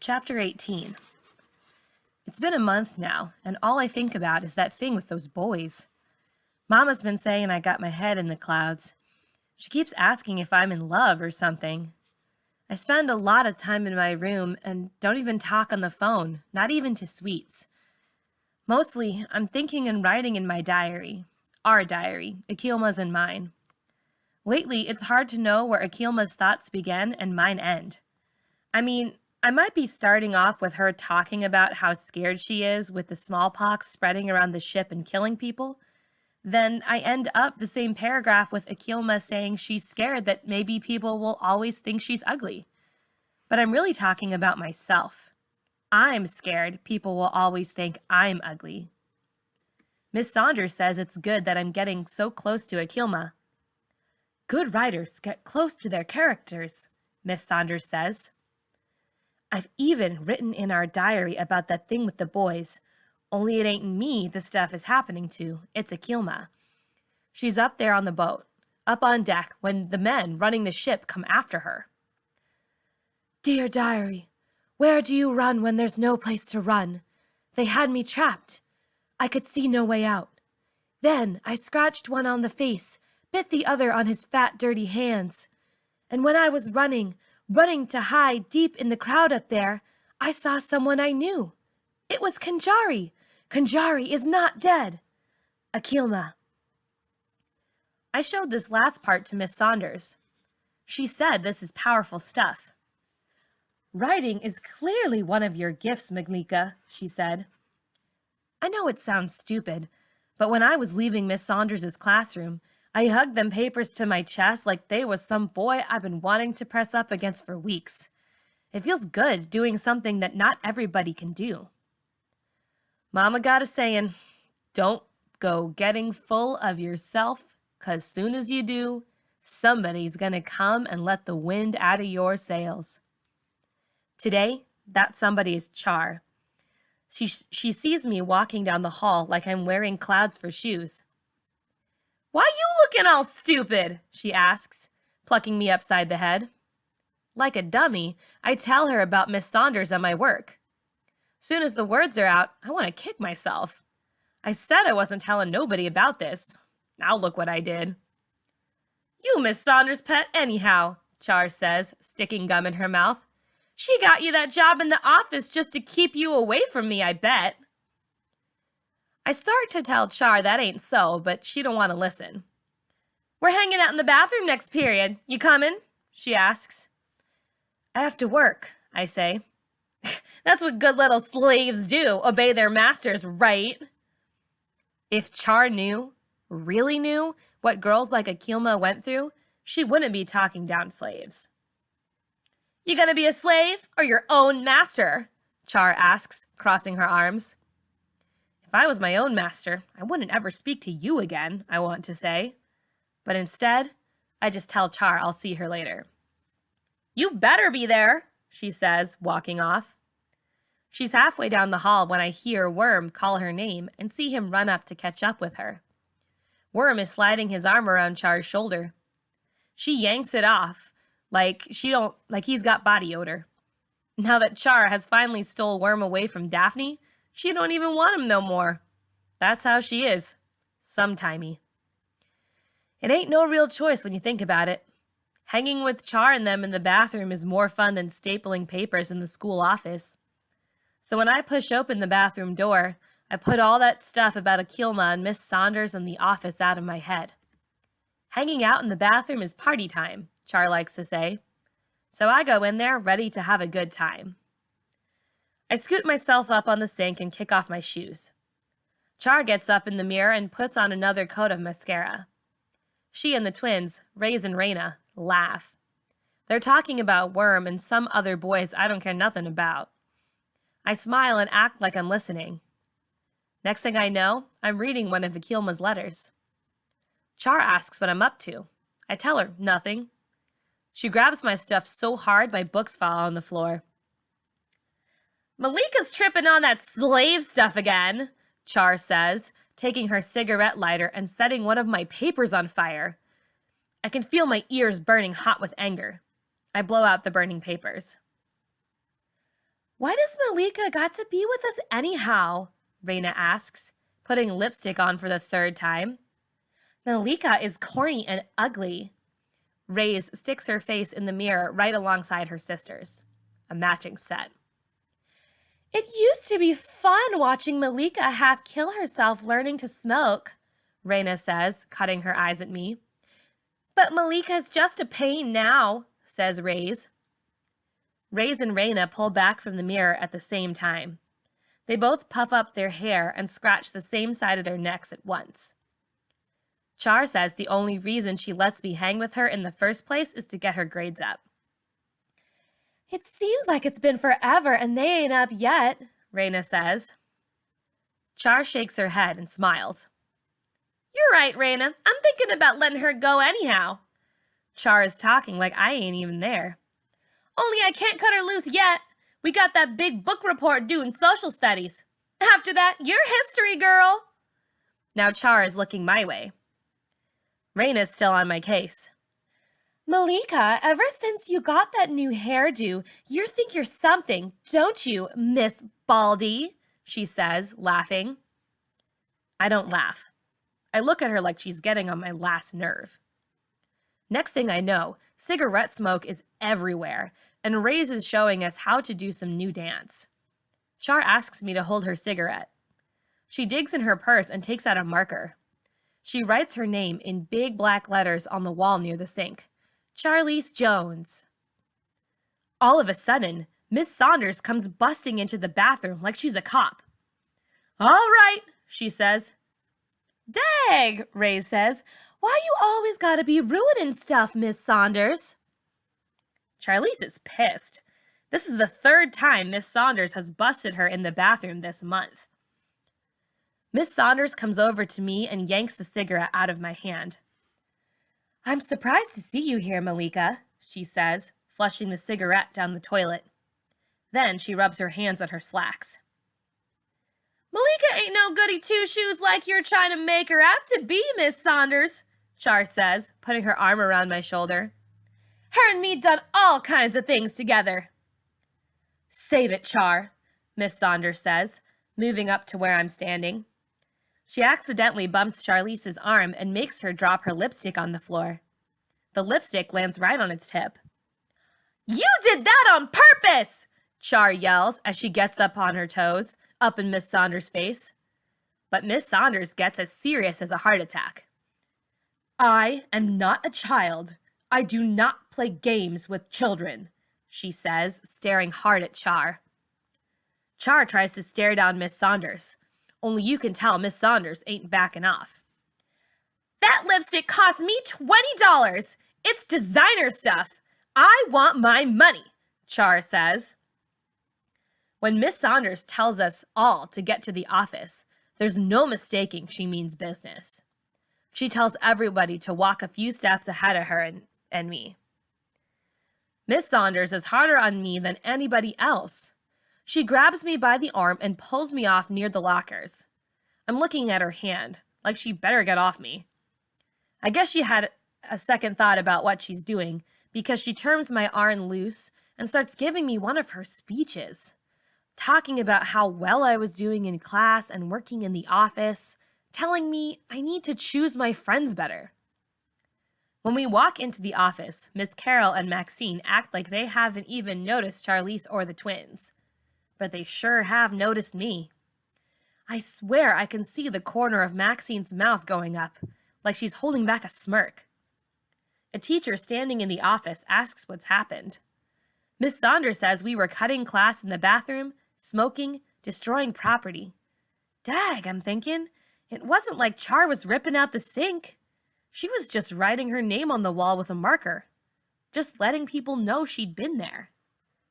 Chapter 18. It's been a month now, and all I think about is that thing with those boys. Mama's been saying I got my head in the clouds. She keeps asking if I'm in love or something. I spend a lot of time in my room and don't even talk on the phone, not even to Sweets. Mostly, I'm thinking and writing in my diary. Our diary, Akilma's and mine. Lately, it's hard to know where Akilma's thoughts begin and mine end. I mean, I might be starting off with her talking about how scared she is with the smallpox spreading around the ship and killing people. Then I end up the same paragraph with Akilma saying she's scared that maybe people will always think she's ugly. But I'm really talking about myself. I'm scared people will always think I'm ugly. Miss Saunders says it's good that I'm getting so close to Akilma. Good writers get close to their characters, Miss Saunders says. I've even written in our diary about that thing with the boys, only it ain't me the stuff is happening to, it's Akilma. She's up there on the boat, up on deck when the men running the ship come after her. Dear diary, where do you run when there's no place to run? They had me trapped. I could see no way out. Then I scratched one on the face, bit the other on his fat, dirty hands. And when I was running to hide deep in the crowd up there, I saw someone I knew. It was Kanjari. Kanjari is not dead. Akilma. I showed this last part to Miss Saunders. She said this is powerful stuff. Writing is clearly one of your gifts, Maglika, she said. I know it sounds stupid, but when I was leaving Miss Saunders' classroom, I hugged them papers to my chest like they was some boy I've been wanting to press up against for weeks. It feels good doing something that not everybody can do. Mama got a saying, don't go getting full of yourself, 'cause soon as you do, somebody's gonna come and let the wind out of your sails. Today, that somebody is Char. She sees me walking down the hall like I'm wearing clouds for shoes. Why you looking all stupid? She asks, plucking me upside the head. Like a dummy, I tell her about Miss Saunders and my work. Soon as the words are out, I want to kick myself. I said I wasn't telling nobody about this. Now look what I did. You Miss Saunders' pet anyhow, Char says, sticking gum in her mouth. She got you that job in the office just to keep you away from me, I bet. I start to tell Char that ain't so, but she don't want to listen. We're hanging out in the bathroom next period. You coming? She asks. I have to work, I say. That's what good little slaves do, obey their masters, right? If Char knew, really knew, what girls like Akilma went through, she wouldn't be talking down slaves. You gonna be a slave or your own master? Char asks, crossing her arms. If I was my own master, I wouldn't ever speak to you again, I want to say. But instead, I just tell Char I'll see her later. You better be there, she says, walking off. She's halfway down the hall when I hear Worm call her name and see him run up to catch up with her. Worm is sliding his arm around Char's shoulder. She yanks it off, like he's got body odor. Now that Char has finally stole Worm away from Daphne, she don't even want him no more. That's how she is. Sometimey. It ain't no real choice when you think about it. Hanging with Char and them in the bathroom is more fun than stapling papers in the school office. So when I push open the bathroom door, I put all that stuff about Akilma and Miss Saunders and the office out of my head. Hanging out in the bathroom is party time, Char likes to say. So I go in there ready to have a good time. I scoot myself up on the sink and kick off my shoes. Char gets up in the mirror and puts on another coat of mascara. She and the twins, Raiz and Raina, laugh. They're talking about Worm and some other boys I don't care nothing about. I smile and act like I'm listening. Next thing I know, I'm reading one of Akilma's letters. Char asks what I'm up to. I tell her nothing. She grabs my stuff so hard my books fall on the floor. Malika's tripping on that slave stuff again, Char says, taking her cigarette lighter and setting one of my papers on fire. I can feel my ears burning hot with anger. I blow out the burning papers. Why does Malika got to be with us anyhow? Raina asks, putting lipstick on for the third time. Malika is corny and ugly. Raze sticks her face in the mirror right alongside her sister's. A matching set. It used to be fun watching Malika half kill herself learning to smoke, Raina says, cutting her eyes at me. But Malika's just a pain now, says Raze. Raze and Raina pull back from the mirror at the same time. They both puff up their hair and scratch the same side of their necks at once. Char says the only reason she lets me hang with her in the first place is to get her grades up. It seems like it's been forever and they ain't up yet, Raina says. Char shakes her head and smiles. You're right, Raina. I'm thinking about letting her go anyhow. Char is talking like I ain't even there. Only I can't cut her loose yet. We got that big book report due in social studies. After that, you're history, girl. Now Char is looking my way. Raina's still on my case. Malika, ever since you got that new hairdo, you think you're something, don't you, Miss Baldy? She says, laughing. I don't laugh. I look at her like she's getting on my last nerve. Next thing I know, cigarette smoke is everywhere, and Raze is showing us how to do some new dance. Char asks me to hold her cigarette. She digs in her purse and takes out a marker. She writes her name in big black letters on the wall near the sink. Charlize Jones. All of a sudden, Miss Saunders comes busting into the bathroom like she's a cop. All right, she says. Dag, Ray says. Why you always gotta be ruining stuff, Miss Saunders? Charlize is pissed. This is the third time Miss Saunders has busted her in the bathroom this month. Miss Saunders comes over to me and yanks the cigarette out of my hand. I'm surprised to see you here, Malika, she says, flushing the cigarette down the toilet. Then she rubs her hands on her slacks. Malika ain't no goody two-shoes like you're trying to make her out to be, Miss Saunders, Char says, putting her arm around my shoulder. Her and me done all kinds of things together. Save it, Char, Miss Saunders says, moving up to where I'm standing. She accidentally bumps Charlize's arm and makes her drop her lipstick on the floor. The lipstick lands right on its tip. You did that on purpose! Char yells as she gets up on her toes, up in Miss Saunders' face. But Miss Saunders gets as serious as a heart attack. I am not a child. I do not play games with children, she says, staring hard at Char. Char tries to stare down Miss Saunders. Only you can tell Miss Saunders ain't backing off. That lipstick cost me $20. It's designer stuff. I want my money, Char says. When Miss Saunders tells us all to get to the office, there's no mistaking she means business. She tells everybody to walk a few steps ahead of her and me. Miss Saunders is harder on me than anybody else. She grabs me by the arm and pulls me off near the lockers. I'm looking at her hand, like she better get off me. I guess she had a second thought about what she's doing, because she turns my arm loose and starts giving me one of her speeches, talking about how well I was doing in class and working in the office, telling me I need to choose my friends better. When we walk into the office, Miss Carol and Maxine act like they haven't even noticed Charlize or the twins. But they sure have noticed me. I swear I can see the corner of Maxine's mouth going up, like she's holding back a smirk. A teacher standing in the office asks what's happened. Miss Saunders says we were cutting class in the bathroom, smoking, destroying property. Dag, I'm thinking. It wasn't like Char was ripping out the sink. She was just writing her name on the wall with a marker. Just letting people know she'd been there.